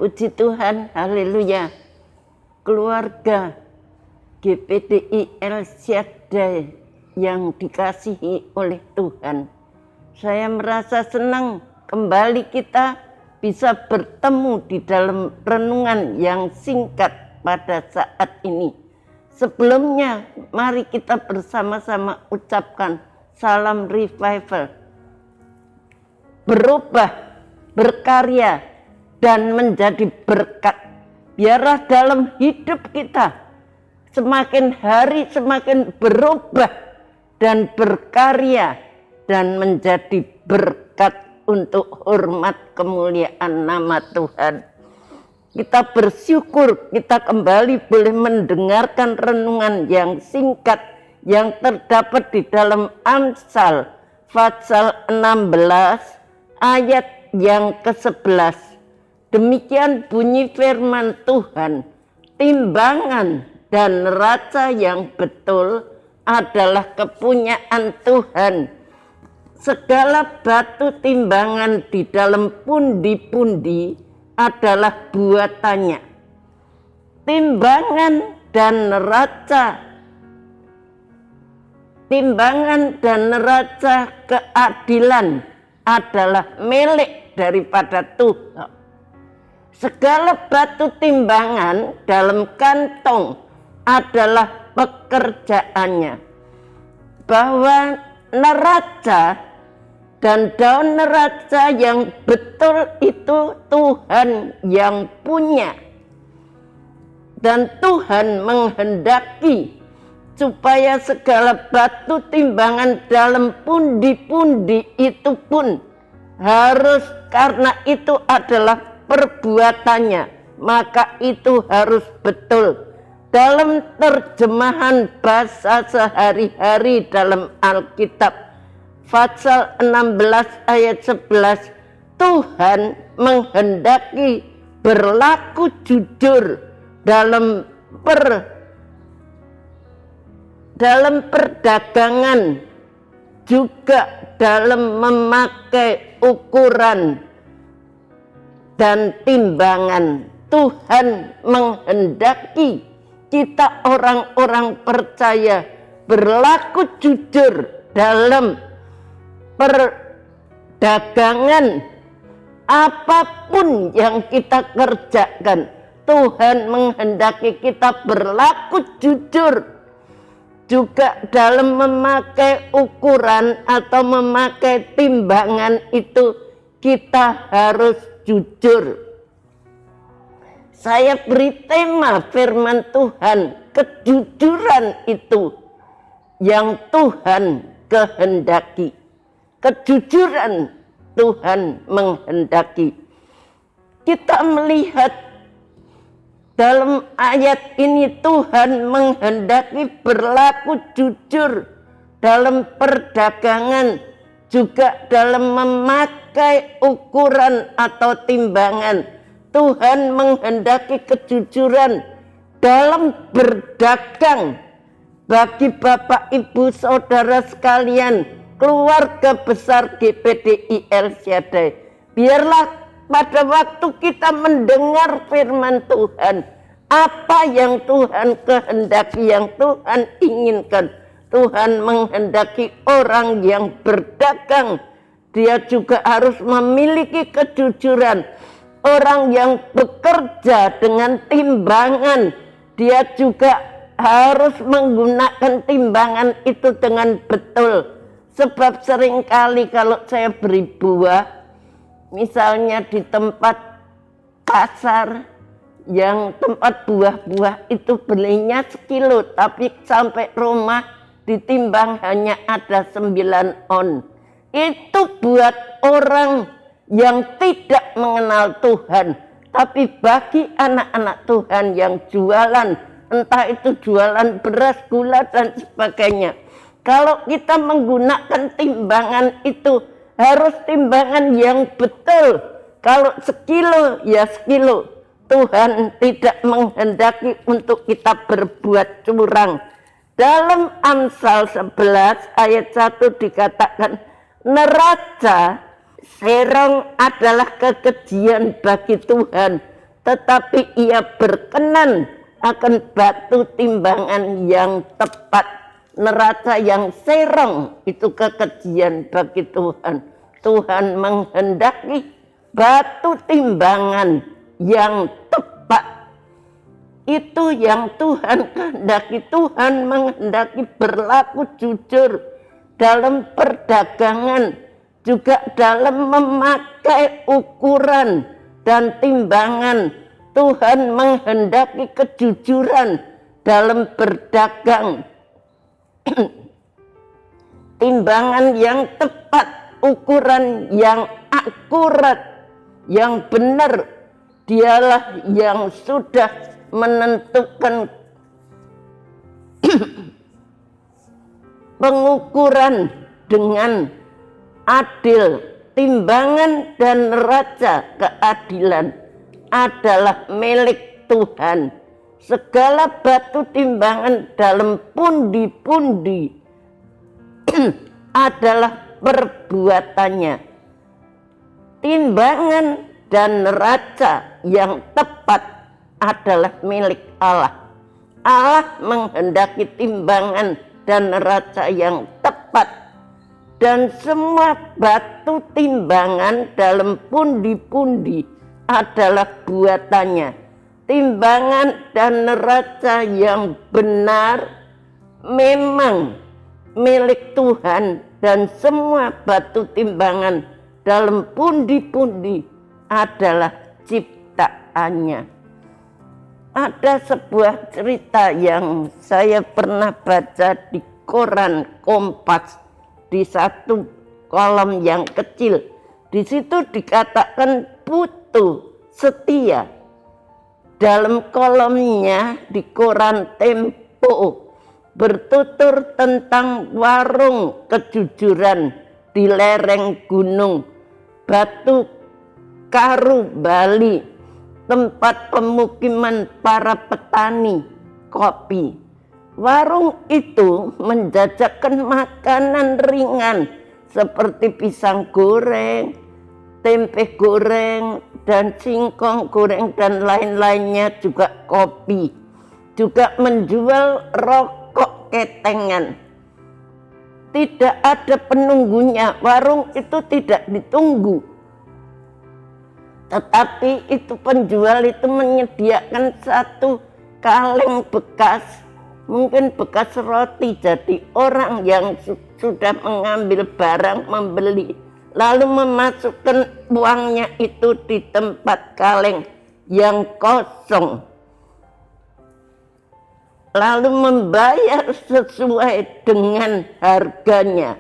Puji Tuhan, haleluya. Keluarga GPDI El Shaddai yang dikasihi oleh Tuhan, saya merasa senang kembali kita bisa bertemu di dalam renungan yang singkat pada saat ini. Sebelumnya, mari kita bersama-sama ucapkan salam revival. Berubah, berkarya, dan menjadi berkat. Biarlah dalam hidup kita semakin hari semakin berubah dan berkarya dan menjadi berkat untuk hormat kemuliaan nama Tuhan. Kita bersyukur kita kembali boleh mendengarkan renungan yang singkat yang terdapat di dalam Amsal pasal 16 ayat yang ke-11. Demikian bunyi firman Tuhan, timbangan dan neraca yang betul adalah kepunyaan Tuhan. Segala batu timbangan di dalam pundi-pundi adalah buatannya. Timbangan dan neraca keadilan adalah milik daripada Tuhan. Segala batu timbangan dalam kantong adalah pekerjaannya. Bahwa neraca dan daun neraca yang betul itu Tuhan yang punya. Dan Tuhan menghendaki supaya segala batu timbangan dalam pundi-pundi itu pun harus, karena itu adalah perbuatannya, maka itu harus betul. Dalam terjemahan bahasa sehari-hari dalam Alkitab pasal 16 ayat 11, Tuhan menghendaki berlaku jujur dalam perdagangan, juga dalam memakai ukuran dan timbangan. Tuhan menghendaki kita orang-orang percaya berlaku jujur dalam perdagangan. Apapun yang kita kerjakan, Tuhan menghendaki kita berlaku jujur. Juga dalam memakai ukuran atau memakai timbangan itu kita harus jujur. Saya beri tema firman Tuhan, kejujuran itu yang Tuhan kehendaki. Kejujuran Tuhan menghendaki. Kita melihat dalam ayat ini Tuhan menghendaki berlaku jujur dalam perdagangan, juga dalam memakai ukuran atau timbangan. Tuhan menghendaki kejujuran dalam berdagang. Bagi Bapak, Ibu, Saudara sekalian, keluarga besar GPDI El Shaddai, biarlah pada waktu kita mendengar firman Tuhan, apa yang Tuhan kehendaki, yang Tuhan inginkan. Tuhan menghendaki orang yang berdagang, dia juga harus memiliki kejujuran. Orang yang bekerja dengan timbangan, dia juga harus menggunakan timbangan itu dengan betul. Sebab seringkali kalau saya beri buah, misalnya di tempat pasar, yang tempat buah-buah itu belinya sekilo, tapi sampai rumah ditimbang hanya ada 9 on. Itu buat orang yang tidak mengenal Tuhan. Tapi bagi anak-anak Tuhan yang jualan, entah itu jualan beras, gula, dan sebagainya, kalau kita menggunakan timbangan itu harus timbangan yang betul. Kalau sekilo, ya sekilo. Tuhan tidak menghendaki untuk kita berbuat curang. Dalam Amsal 11 ayat 1 dikatakan, neraca serong adalah kekejian bagi Tuhan, tetapi ia berkenan akan batu timbangan yang tepat. Neraca yang serong itu kekejian bagi Tuhan. Tuhan menghendaki batu timbangan yang tepat. Itu yang Tuhan kehendaki. Tuhan menghendaki berlaku jujur dalam perdagangan, juga dalam memakai ukuran dan timbangan. Tuhan menghendaki kejujuran dalam berdagang. Timbangan yang tepat, ukuran yang akurat, yang benar. Dialah yang sudah menentukan pengukuran dengan adil. Timbangan dan neraca keadilan adalah milik Tuhan. Segala batu timbangan dalam pundi-pundi adalah perbuatannya. Timbangan dan neraca yang tepat adalah milik Allah. Allah menghendaki timbangan dan neraca yang tepat, dan semua batu timbangan dalam pundi-pundi adalah buatannya. Timbangan dan neraca yang benar memang milik Tuhan, dan semua batu timbangan dalam pundi-pundi adalah ciptaannya. Ada sebuah cerita yang saya pernah baca di koran Kompas, di satu kolom yang kecil. Di situ dikatakan Putu setia. Dalam kolomnya di koran Tempo bertutur tentang warung kejujuran di lereng gunung Batu Karu, Bali, tempat pemukiman para petani kopi. Warung itu menjajakan makanan ringan seperti pisang goreng, tempe goreng, dan singkong goreng, dan lain-lainnya, juga kopi. Juga menjual rokok ketengan. Tidak ada penunggunya, warung itu tidak ditunggu. Tetapi itu penjual itu menyediakan satu kaleng bekas, mungkin bekas roti. Jadi orang yang sudah mengambil barang, membeli, lalu memasukkan uangnya itu di tempat kaleng yang kosong, lalu membayar sesuai dengan harganya.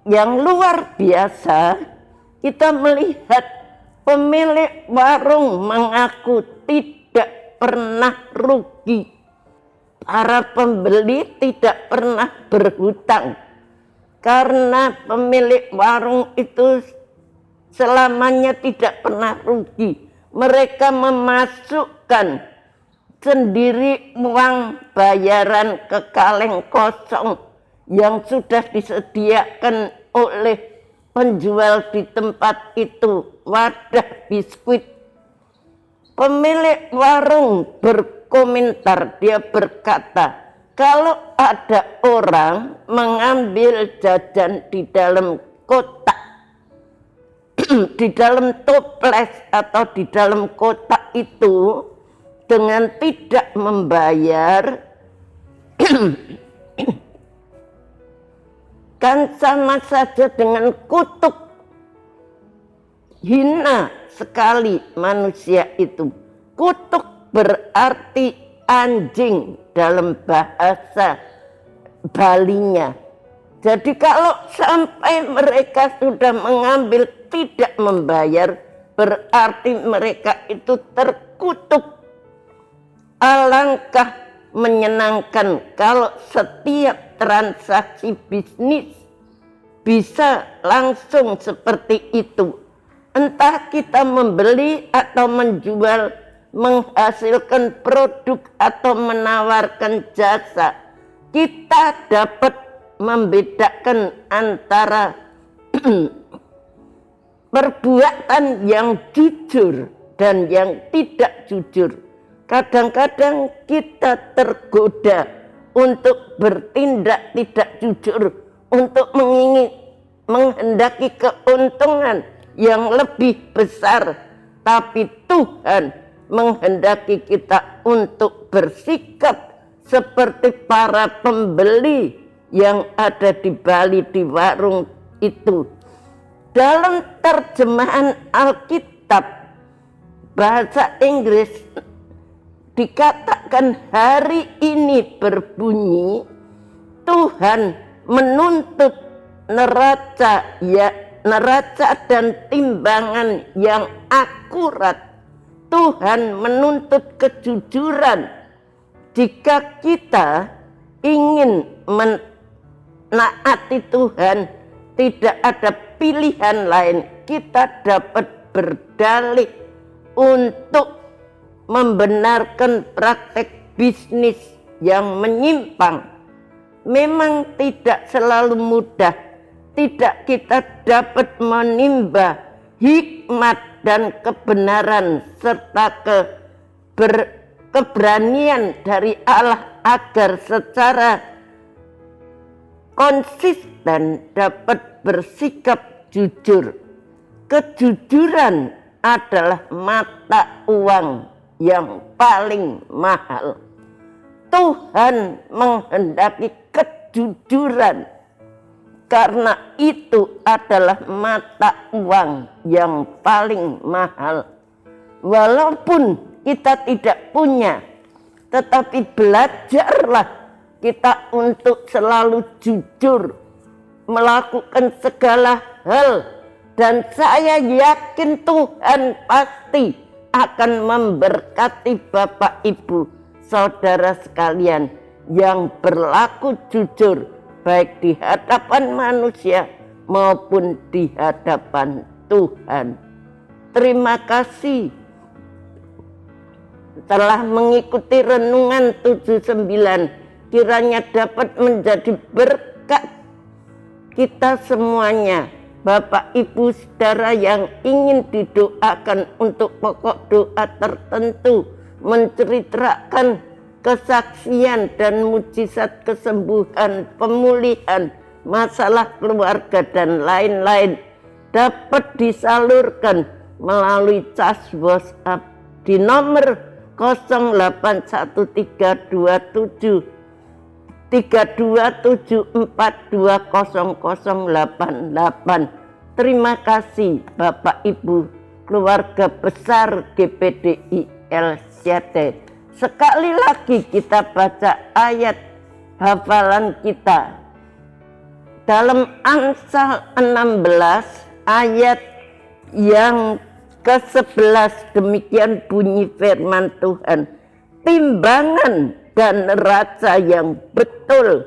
Yang luar biasa, kita melihat pemilik warung mengaku tidak pernah rugi. Para pembeli tidak pernah berhutang, karena pemilik warung itu selamanya tidak pernah rugi. Mereka memasukkan sendiri uang bayaran ke kaleng kosong yang sudah disediakan oleh penjual di tempat itu, wadah biskuit. Pemilik warung berkomentar, dia berkata, kalau ada orang mengambil jajan di dalam kotak, di dalam toples atau di dalam kotak itu dengan tidak membayar, kan sama saja dengan kutuk. Hina sekali manusia itu. Kutuk berarti anjing dalam bahasa Balinya. Jadi kalau sampai mereka sudah mengambil tidak membayar, berarti mereka itu terkutuk. Alangkah menyenangkan kalau setiap transaksi bisnis bisa langsung seperti itu. Entah kita membeli atau menjual, menghasilkan produk atau menawarkan jasa, kita dapat membedakan antara perbuatan yang jujur dan yang tidak jujur. Kadang-kadang kita tergoda untuk bertindak tidak jujur, untuk menghendaki keuntungan yang lebih besar, tapi Tuhan menghendaki kita untuk bersikap seperti para pembeli yang ada di Bali di warung itu. Dalam terjemahan Alkitab bahasa Inggris dikatakan hari ini berbunyi, Tuhan menuntut neraca dan timbangan yang akurat. Tuhan menuntut kejujuran. Jika kita ingin menaati Tuhan, tidak ada pilihan lain. Kita dapat berdalih untuk membenarkan praktek bisnis yang menyimpang. Memang tidak selalu mudah. Tidak kita dapat menimba hikmat dan kebenaran serta keberanian dari Allah agar secara konsisten dapat bersikap jujur. Kejujuran adalah mata uang yang paling mahal. Tuhan menghendaki kejujuran karena itu adalah mata uang yang paling mahal. Walaupun kita tidak punya, tetapi belajarlah kita untuk selalu jujur melakukan segala hal, dan saya yakin Tuhan pasti akan memberkati Bapak Ibu saudara sekalian yang berlaku jujur baik di hadapan manusia maupun di hadapan Tuhan. Terima kasih telah mengikuti renungan 79, kiranya dapat menjadi berkat kita semuanya. Bapak Ibu saudara yang ingin didoakan untuk pokok doa tertentu, menceritakan kesaksian dan mujizat kesembuhan, pemulihan, masalah keluarga dan lain-lain, dapat disalurkan melalui cas WhatsApp di nomor 081327420088. Terima kasih Bapak Ibu keluarga besar GPDI El Shaddai. Sekali lagi kita baca ayat hafalan kita dalam Amsal 16 ayat yang ke-11. Demikian bunyi firman Tuhan, timbangan dan neraca yang betul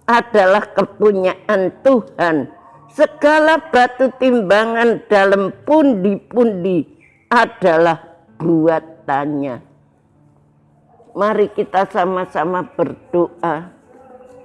adalah kepunyaan Tuhan. Segala batu timbangan dalam pundi-pundi adalah buatannya. Mari kita sama-sama berdoa.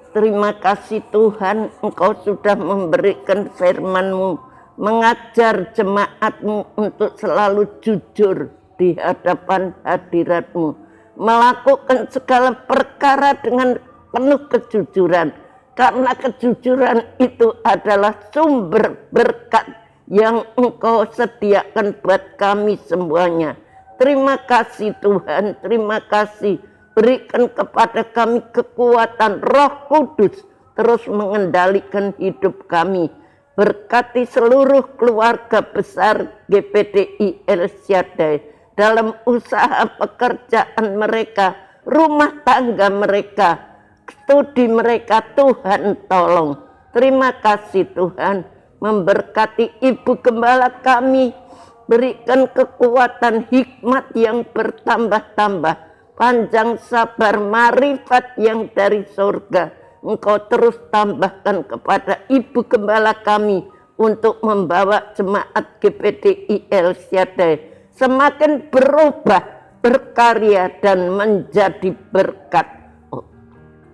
Terima kasih Tuhan, Engkau sudah memberikan firman-Mu, mengajar jemaat-Mu untuk selalu jujur di hadapan hadirat-Mu, melakukan segala perkara dengan penuh kejujuran, karena kejujuran itu adalah sumber berkat yang Engkau sediakan buat kami semuanya. Terima kasih Tuhan, terima kasih. Berikan kepada kami kekuatan Roh Kudus terus mengendalikan hidup kami. Berkati seluruh keluarga besar GPDI El Shaddai dalam usaha pekerjaan mereka, rumah tangga mereka, studi mereka. Tuhan tolong. Terima kasih Tuhan, memberkati Ibu Gembala kami, berikan kekuatan hikmat yang bertambah-tambah, panjang sabar marifat yang dari surga. Engkau terus tambahkan kepada Ibu Gembala kami untuk membawa jemaat GPDI El Shaddai semakin berubah, berkarya dan menjadi berkat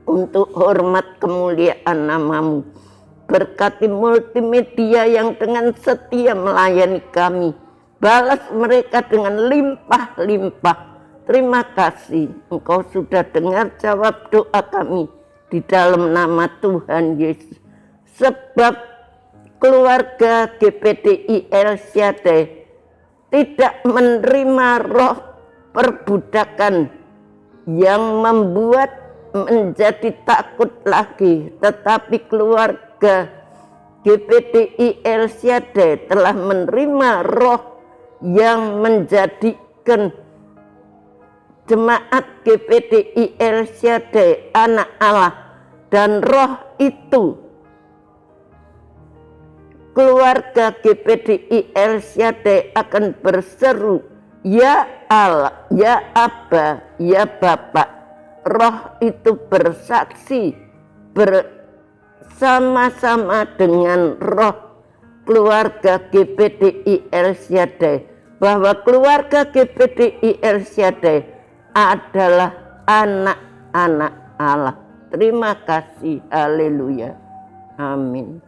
untuk hormat kemuliaan nama-Mu. Berkati multimedia yang dengan setia melayani kami. balas mereka dengan limpah-limpah. Terima kasih, Engkau sudah dengar jawab doa kami di dalam nama Tuhan Yesus. Sebab keluarga GPDI El Shaddai tidak menerima roh perbudakan yang membuat menjadi takut lagi, tetapi keluarga GPDI El Shaddai telah menerima roh yang menjadikan jemaat GPDI El Shaddai anak Allah, dan roh itu keluarga GPDI El Shaddai akan berseru, ya Allah, ya Aba, ya Bapa. Roh itu bersaksi bersama-sama dengan roh keluarga GPDI El Shaddai bahwa keluarga GPDI El Shaddai adalah anak-anak Allah. Terima kasih, haleluya, amin.